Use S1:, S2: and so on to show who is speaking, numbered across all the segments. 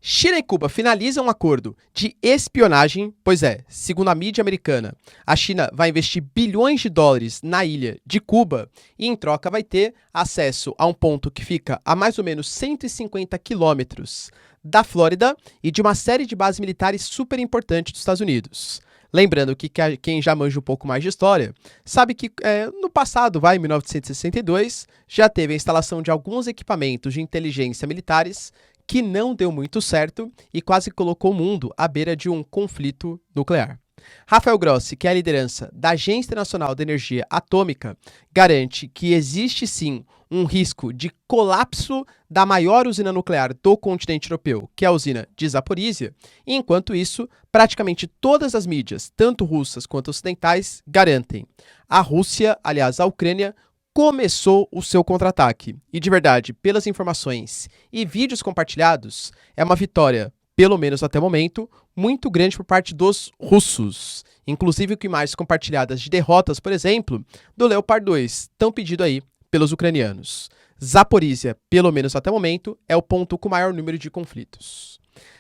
S1: China e Cuba finalizam um acordo de espionagem, pois é, segundo a mídia americana, a China vai investir bilhões de dólares na ilha de Cuba e, em troca, vai ter acesso a um ponto que fica a mais ou menos 150 quilômetros da Flórida e de uma série de bases militares super importantes dos Estados Unidos. Lembrando que quem já manja um pouco mais de história sabe que no passado, em 1962, já teve a instalação de alguns equipamentos de inteligência militares que não deu muito certo e quase colocou o mundo à beira de um conflito nuclear. Rafael Grossi, que é a liderança da Agência Internacional de Energia Atômica, garante que existe sim um risco de colapso da maior usina nuclear do continente europeu, que é a usina de Zaporizhia, e enquanto isso, praticamente todas as mídias, tanto russas quanto ocidentais, garantem. A Rússia, aliás, a Ucrânia, começou o seu contra-ataque. E de verdade, pelas informações e vídeos compartilhados, é uma vitória, pelo menos até o momento, muito grande por parte dos russos. Inclusive com imagens compartilhadas de derrotas, por exemplo, do Leopard 2, tão pedido aí pelos ucranianos. Zaporizhia, pelo menos até o momento, é o ponto com maior número de conflitos.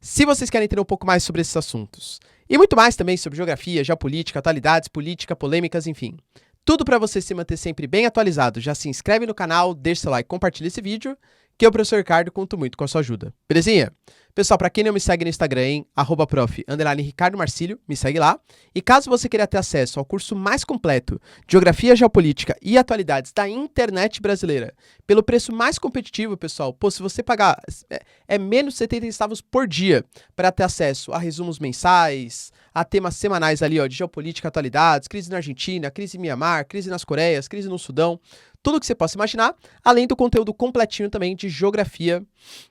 S1: Se vocês querem entender um pouco mais sobre esses assuntos, e muito mais também sobre geografia, geopolítica, atualidades, política, polêmicas, enfim, tudo para você se manter sempre bem atualizado, já se inscreve no canal, deixa seu like, compartilha esse vídeo, que eu, professor Ricardo, conto muito com a sua ajuda. Belezinha? Pessoal, para quem não me segue no Instagram, hein, @prof_Ricardo Marcílio, me segue lá. E caso você queira ter acesso ao curso mais completo de Geografia, Geopolítica e Atualidades da internet brasileira, pelo preço mais competitivo, pessoal, se você pagar menos de 70 centavos por dia para ter acesso a resumos mensais, a temas semanais ali, de geopolítica, atualidades, crise na Argentina, crise em Mianmar, crise nas Coreias, crise no Sudão, tudo que você possa imaginar, além do conteúdo completinho também de geografia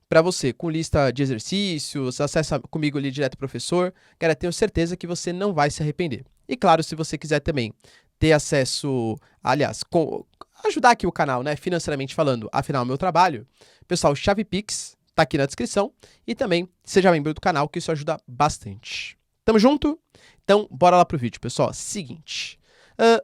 S1: para você, com lista de exercícios, acesso comigo ali direto professor. Cara, tenho certeza que você não vai se arrepender. E claro, se você quiser também ter acesso, aliás, ajudar aqui o canal, né, financeiramente falando, afinal, meu trabalho, pessoal, chave Pix tá aqui na descrição e também seja membro do canal, que isso ajuda bastante. Tamo junto? Então, bora lá pro vídeo, pessoal. Seguinte,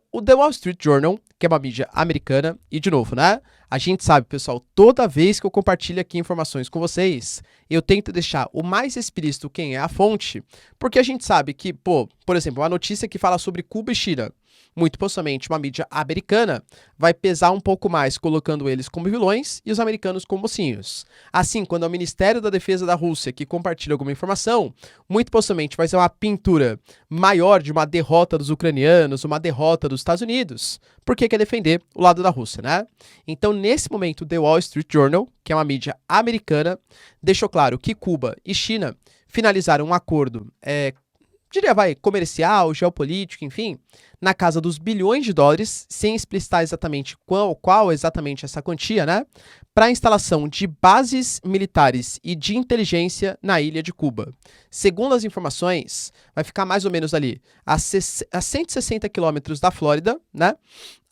S1: o The Wall Street Journal, que é uma mídia americana, e de novo, né? A gente sabe, pessoal, toda vez que eu compartilho aqui informações com vocês, eu tento deixar o mais explícito quem é a fonte, porque a gente sabe que, por exemplo, uma notícia que fala sobre Cuba e China, muito possivelmente uma mídia americana, vai pesar um pouco mais colocando eles como vilões e os americanos como mocinhos. Assim, quando é o Ministério da Defesa da Rússia que compartilha alguma informação, muito possivelmente vai ser uma pintura maior de uma derrota dos ucranianos, uma derrota dos Estados Unidos, porque quer defender o lado da Rússia, né? Então, nesse momento, o The Wall Street Journal, que é uma mídia americana, deixou claro que Cuba e China finalizaram um acordo comercial, geopolítico, enfim, na casa dos bilhões de dólares, sem explicitar exatamente qual exatamente essa quantia, né? Para a instalação de bases militares e de inteligência na ilha de Cuba. Segundo as informações, vai ficar mais ou menos ali a 160 quilômetros da Flórida, né?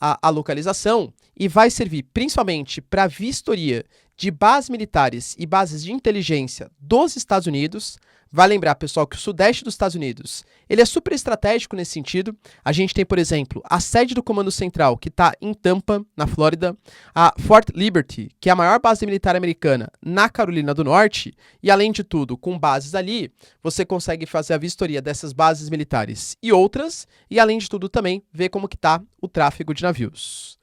S1: A localização, e vai servir principalmente para vistoria de bases militares e bases de inteligência dos Estados Unidos. Vai lembrar, pessoal, que o sudeste dos Estados Unidos, ele é super estratégico nesse sentido. A gente tem, por exemplo, a sede do Comando Central, que está em Tampa, na Flórida, a Fort Liberty, que é a maior base militar americana na Carolina do Norte, e além de tudo, com bases ali, você consegue fazer a vistoria dessas bases militares e outras, e além de tudo também, ver como que está o tráfego de navios.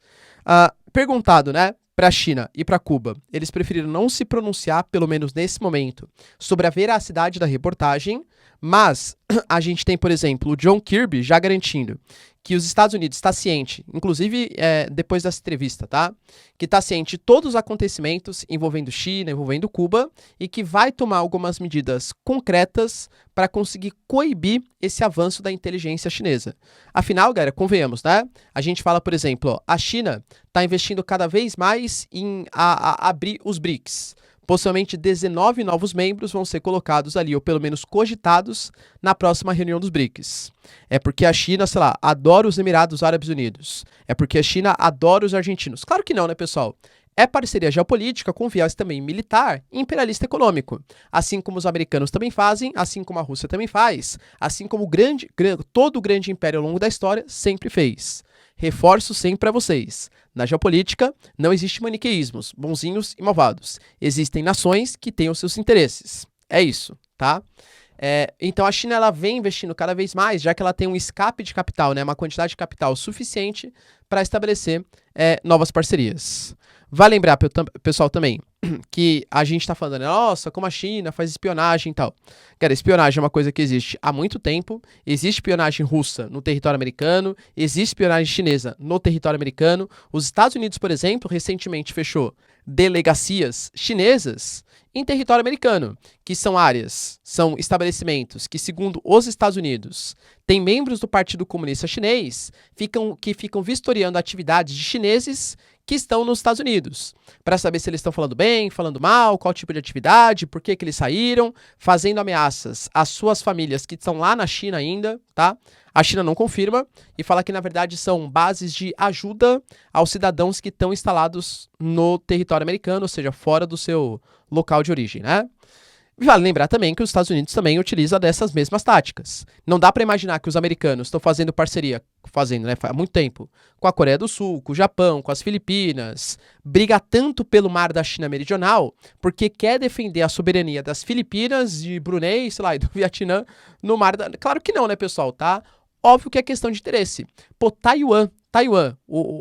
S1: Perguntado, né, para a China e para Cuba, eles preferiram não se pronunciar, pelo menos nesse momento, sobre a veracidade da reportagem, mas a gente tem, por exemplo, o John Kirby já garantindo que os Estados Unidos está ciente, inclusive depois dessa entrevista, tá? Que está ciente de todos os acontecimentos envolvendo China, envolvendo Cuba, e que vai tomar algumas medidas concretas para conseguir coibir esse avanço da inteligência chinesa. Afinal, galera, convenhamos, né? A gente fala, por exemplo, a China está investindo cada vez mais em abrir os BRICS. Possivelmente 19 novos membros vão ser colocados ali, ou pelo menos cogitados, na próxima reunião dos BRICS. É porque a China, sei lá, adora os Emirados Árabes Unidos. É porque a China adora os argentinos. Claro que não, né, pessoal? É parceria geopolítica com viés também militar e imperialista econômico. Assim como os americanos também fazem, assim como a Rússia também faz, assim como todo o grande império ao longo da história sempre fez. Reforço sempre para vocês. Na geopolítica, não existe maniqueísmos, bonzinhos e malvados. Existem nações que têm os seus interesses. É isso, tá? Então a China ela vem investindo cada vez mais, já que ela tem um escape de capital, né, uma quantidade de capital suficiente para estabelecer novas parcerias. Vai lembrar, pessoal, também, que a gente está falando, nossa, como a China faz espionagem e tal. Cara, espionagem é uma coisa que existe há muito tempo. Existe espionagem russa no território americano, existe espionagem chinesa no território americano. Os Estados Unidos, por exemplo, recentemente fechou delegacias chinesas em território americano, que são áreas, são estabelecimentos que, segundo os Estados Unidos, têm membros do Partido Comunista Chinês que ficam vistoriando atividades de chineses que estão nos Estados Unidos, para saber se eles estão falando bem, falando mal, qual tipo de atividade, por que eles saíram, fazendo ameaças às suas famílias que estão lá na China ainda, tá? A China não confirma e fala que, na verdade, são bases de ajuda aos cidadãos que estão instalados no território americano, ou seja, fora do seu local de origem, né? Vale lembrar também que os Estados Unidos também utiliza dessas mesmas táticas. Não dá para imaginar que os americanos estão fazendo parceria, né, há muito tempo, com a Coreia do Sul, com o Japão, com as Filipinas, briga tanto pelo mar da China Meridional, porque quer defender a soberania das Filipinas, de Brunei, sei lá, e do Vietnã no mar da... Claro que não, né, pessoal, tá? Óbvio que é questão de interesse. Pô, Taiwan,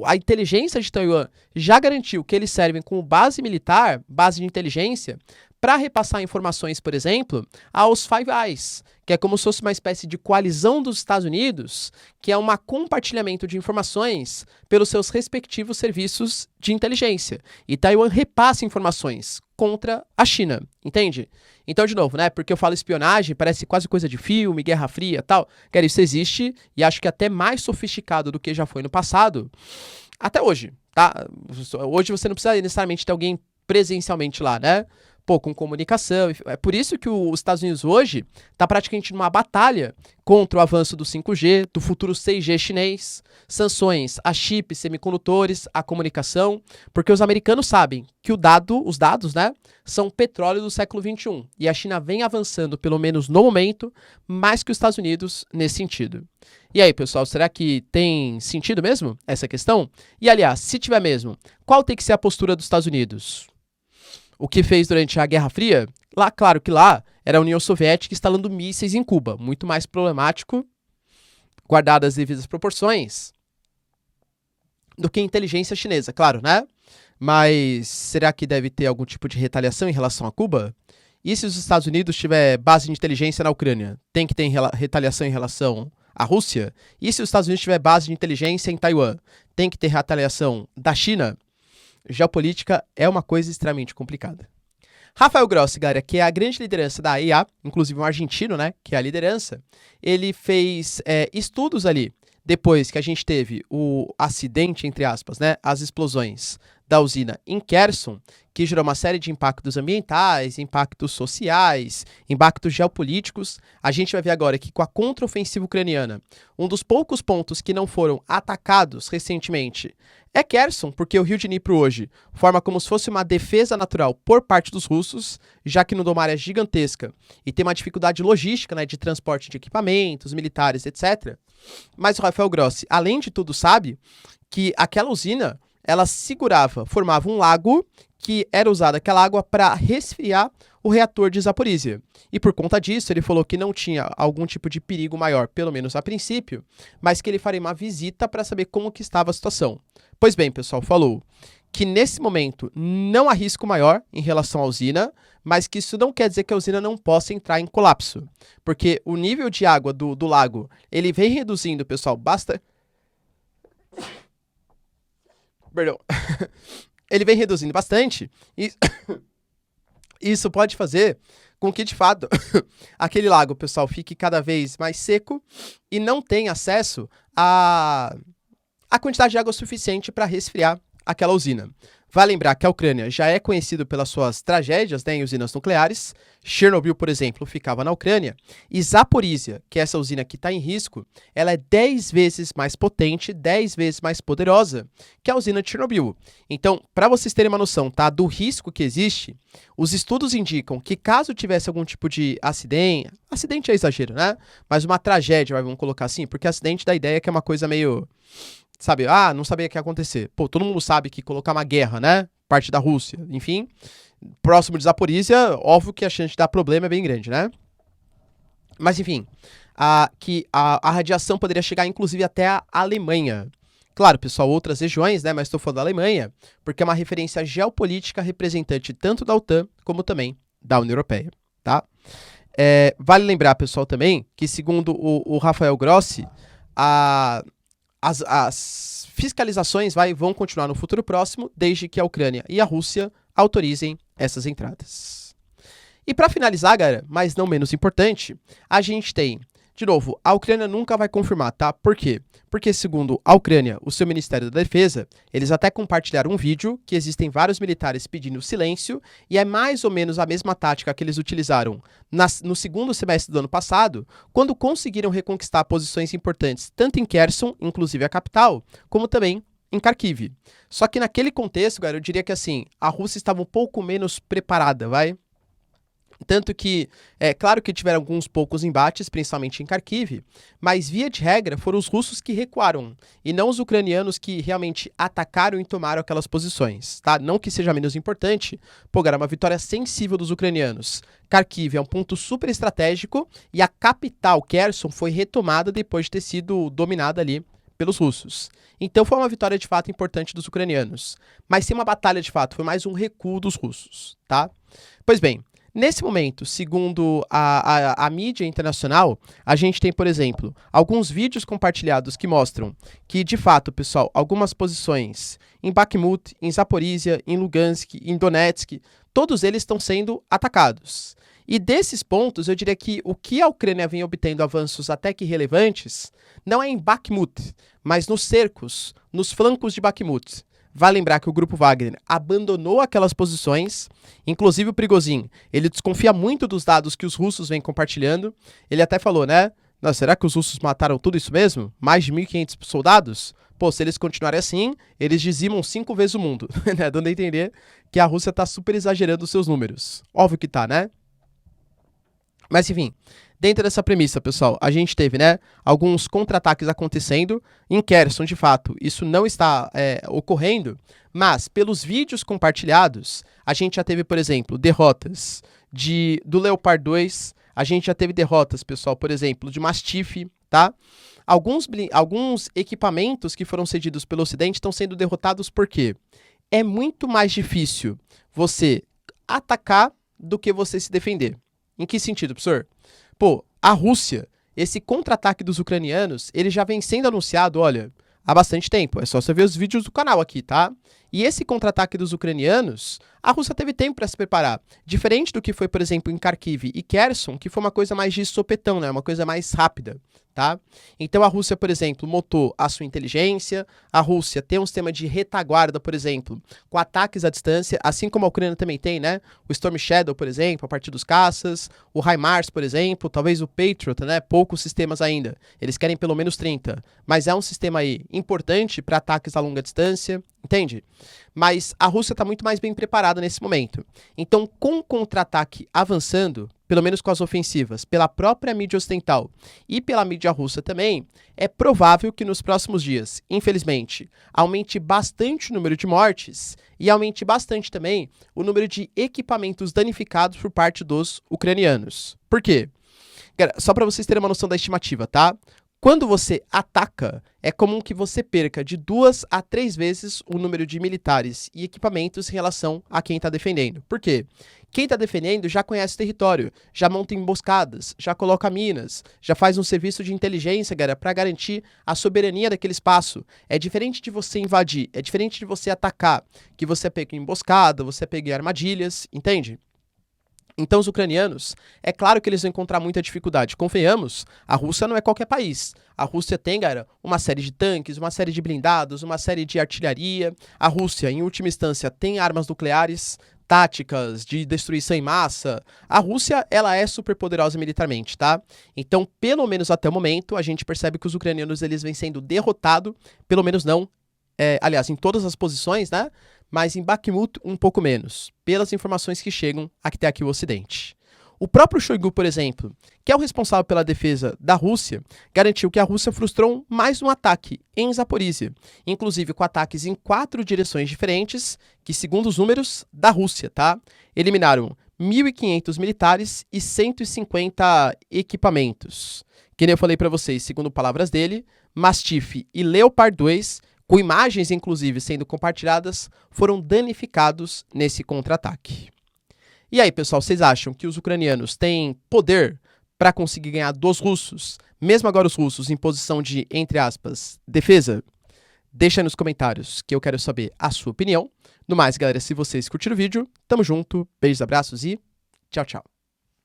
S1: a inteligência de Taiwan já garantiu que eles servem como base militar, base de inteligência, para repassar informações, por exemplo, aos Five Eyes, que é como se fosse uma espécie de coalizão dos Estados Unidos, que é um compartilhamento de informações pelos seus respectivos serviços de inteligência. E Taiwan repassa informações contra a China, entende? Então, de novo, né, porque eu falo espionagem, parece quase coisa de filme, Guerra Fria e tal. Cara, isso existe e acho que até mais sofisticado do que já foi no passado, até hoje, tá? Hoje você não precisa necessariamente ter alguém presencialmente lá, né? Pô, com comunicação. É por isso que os Estados Unidos hoje está praticamente numa batalha contra o avanço do 5G, do futuro 6G chinês, sanções a chips, semicondutores, a comunicação, porque os americanos sabem que os dados, né, são petróleo do século XXI. E a China vem avançando, pelo menos no momento, mais que os Estados Unidos nesse sentido. E aí, pessoal, será que tem sentido mesmo essa questão? E, aliás, se tiver mesmo, qual tem que ser a postura dos Estados Unidos? O que fez durante a Guerra Fria? Lá, claro que lá era a União Soviética instalando mísseis em Cuba. Muito mais problemático, guardadas as devidas proporções, do que a inteligência chinesa, claro, né? Mas será que deve ter algum tipo de retaliação em relação a Cuba? E se os Estados Unidos tiver base de inteligência na Ucrânia? Tem que ter retaliação em relação à Rússia? E se os Estados Unidos tiver base de inteligência em Taiwan? Tem que ter retaliação da China? Geopolítica é uma coisa extremamente complicada. Rafael Grossi, galera, que é a grande liderança da IA, inclusive um argentino, né, que é a liderança, ele fez estudos ali, depois que a gente teve o acidente, entre aspas, né, as explosões da usina em Kherson, que gerou uma série de impactos ambientais, impactos sociais, impactos geopolíticos. A gente vai ver agora que com a contraofensiva ucraniana, um dos poucos pontos que não foram atacados recentemente é Kherson, porque o rio Dnipro hoje forma como se fosse uma defesa natural por parte dos russos, já que no uma área gigantesca e tem uma dificuldade logística, né, de transporte de equipamentos militares, etc. Mas o Rafael Grossi, além de tudo, sabe que aquela usina ela formava um lago que era usada aquela água para resfriar o reator de Zaporizhia. E por conta disso, ele falou que não tinha algum tipo de perigo maior, pelo menos a princípio, mas que ele faria uma visita para saber como que estava a situação. Pois bem, pessoal, falou que nesse momento não há risco maior em relação à usina, mas que isso não quer dizer que a usina não possa entrar em colapso, porque o nível de água do lago, ele vem reduzindo, pessoal, Perdão. Ele vem reduzindo bastante e isso pode fazer com que, de fato, aquele lago, pessoal, fique cada vez mais seco e não tenha acesso à quantidade de água suficiente para resfriar aquela usina. Vale lembrar que a Ucrânia já é conhecida pelas suas tragédias, né, em usinas nucleares. Chernobyl, por exemplo, ficava na Ucrânia. E Zaporizhia, que é essa usina que está em risco, ela é 10 vezes mais potente, 10 vezes mais poderosa que a usina de Chernobyl. Então, para vocês terem uma noção, tá, do risco que existe, os estudos indicam que caso tivesse algum tipo de acidente é exagero, né? Mas uma tragédia, vamos colocar assim, porque acidente dá a ideia que é uma coisa meio... Sabe, não sabia o que ia acontecer. Pô, todo mundo sabe que colocar uma guerra, né? parte da Rússia. Enfim, próximo de Zaporizhia, óbvio que a chance de dar problema é bem grande, né? Mas enfim, a radiação poderia chegar inclusive até a Alemanha. Claro, pessoal, outras regiões, né? Mas estou falando da Alemanha, porque é uma referência geopolítica representante tanto da OTAN como também da União Europeia, tá? Vale lembrar, pessoal, também, que segundo o Rafael Grossi, as fiscalizações vão continuar no futuro próximo, desde que a Ucrânia e a Rússia autorizem essas entradas. E para finalizar, galera, mas não menos importante, a gente tem, de novo, a Ucrânia nunca vai confirmar, tá? Por quê? Porque, segundo a Ucrânia, o seu Ministério da Defesa, eles até compartilharam um vídeo que existem vários militares pedindo silêncio, e é mais ou menos a mesma tática que eles utilizaram no segundo semestre do ano passado, quando conseguiram reconquistar posições importantes, tanto em Kherson, inclusive a capital, como também em Kharkiv. Só que naquele contexto, galera, eu diria que assim, a Rússia estava um pouco menos preparada, Tanto que, claro que tiveram alguns poucos embates, principalmente em Kharkiv, mas via de regra foram os russos que recuaram, e não os ucranianos que realmente atacaram e tomaram aquelas posições, tá? Não que seja menos importante, era uma vitória sensível dos ucranianos. Kharkiv é um ponto super estratégico, e a capital, Kherson, foi retomada depois de ter sido dominada ali pelos russos. Então foi uma vitória de fato importante dos ucranianos, mas sem uma batalha de fato, foi mais um recuo dos russos, tá? Pois bem, nesse momento, segundo a mídia internacional, a gente tem, por exemplo, alguns vídeos compartilhados que mostram que, de fato, pessoal, algumas posições em Bakhmut, em Zaporizhia, em Lugansk, em Donetsk, todos eles estão sendo atacados. E desses pontos, eu diria que o que a Ucrânia vem obtendo avanços até que relevantes não é em Bakhmut, mas nos cercos, nos flancos de Bakhmut. Vale lembrar que o grupo Wagner abandonou aquelas posições, inclusive o Prigozhin, ele desconfia muito dos dados que os russos vêm compartilhando. Ele até falou, né? Nossa, será que os russos mataram tudo isso mesmo? Mais de 1.500 soldados? Pô, se eles continuarem assim, eles dizimam 5 vezes o mundo, né? Dando a entender que a Rússia tá super exagerando os seus números. Óbvio que tá, né? Mas enfim, dentro dessa premissa, pessoal, a gente teve, né, alguns contra-ataques acontecendo. Em Kherson, de fato, isso não está ocorrendo, mas pelos vídeos compartilhados, a gente já teve, por exemplo, derrotas do Leopard 2, a gente já teve derrotas, pessoal, por exemplo, de Mastiff, tá? Alguns equipamentos que foram cedidos pelo Ocidente estão sendo derrotados porque é muito mais difícil você atacar do que você se defender. Em que sentido, professor? A Rússia, esse contra-ataque dos ucranianos, ele já vem sendo anunciado, olha, há bastante tempo. É só você ver os vídeos do canal aqui, tá? E esse contra-ataque dos ucranianos, a Rússia teve tempo para se preparar. Diferente do que foi, por exemplo, em Kharkiv e Kherson, que foi uma coisa mais de sopetão, né? Uma coisa mais rápida, tá? Então a Rússia, por exemplo, montou a sua inteligência, a Rússia tem um sistema de retaguarda, por exemplo, com ataques à distância, assim como a Ucrânia também tem, né? O Storm Shadow, por exemplo, a partir dos caças, o HIMARS, por exemplo, talvez o Patriot, né? Poucos sistemas ainda. Eles querem pelo menos 30, mas é um sistema aí importante para ataques a longa distância, entende? Mas a Rússia está muito mais bem preparada nesse momento. Então, com o contra-ataque avançando, pelo menos com as ofensivas, pela própria mídia ocidental e pela mídia russa também, é provável que nos próximos dias, infelizmente, aumente bastante o número de mortes e aumente bastante também o número de equipamentos danificados por parte dos ucranianos. Por quê? Só para vocês terem uma noção da estimativa, tá? Quando você ataca, é comum que você perca de 2 a 3 vezes o número de militares e equipamentos em relação a quem está defendendo. Por quê? Quem está defendendo já conhece o território, já monta emboscadas, já coloca minas, já faz um serviço de inteligência, galera, para garantir a soberania daquele espaço. É diferente de você invadir, é diferente de você atacar, que você pega em emboscada, você pega em armadilhas, entende? Então os ucranianos, é claro que eles vão encontrar muita dificuldade. Convenhamos, a Rússia não é qualquer país. A Rússia tem, galera, uma série de tanques, uma série de blindados, uma série de artilharia. A Rússia, em última instância, tem armas nucleares, táticas de destruição em massa. A Rússia, ela é super poderosa militarmente, tá? Então, pelo menos até o momento, a gente percebe que os ucranianos, eles vêm sendo derrotados, pelo menos não, aliás, em todas as posições, né? Mas em Bakhmut um pouco menos, pelas informações que chegam até aqui o Ocidente. O próprio Shoigu, por exemplo, que é o responsável pela defesa da Rússia, garantiu que a Rússia frustrou mais um ataque em Zaporízia, inclusive com ataques em 4 direções diferentes, que, segundo os números da Rússia, tá, eliminaram 1.500 militares e 150 equipamentos. Que nem eu falei para vocês, segundo palavras dele, Mastiff e Leopard 2, com imagens inclusive sendo compartilhadas, foram danificados nesse contra-ataque. E aí, pessoal, vocês acham que os ucranianos têm poder para conseguir ganhar dos russos, mesmo agora os russos em posição de, entre aspas, defesa? Deixa aí nos comentários que eu quero saber a sua opinião. No mais, galera, se vocês curtiram o vídeo, tamo junto, beijos, abraços e tchau, tchau.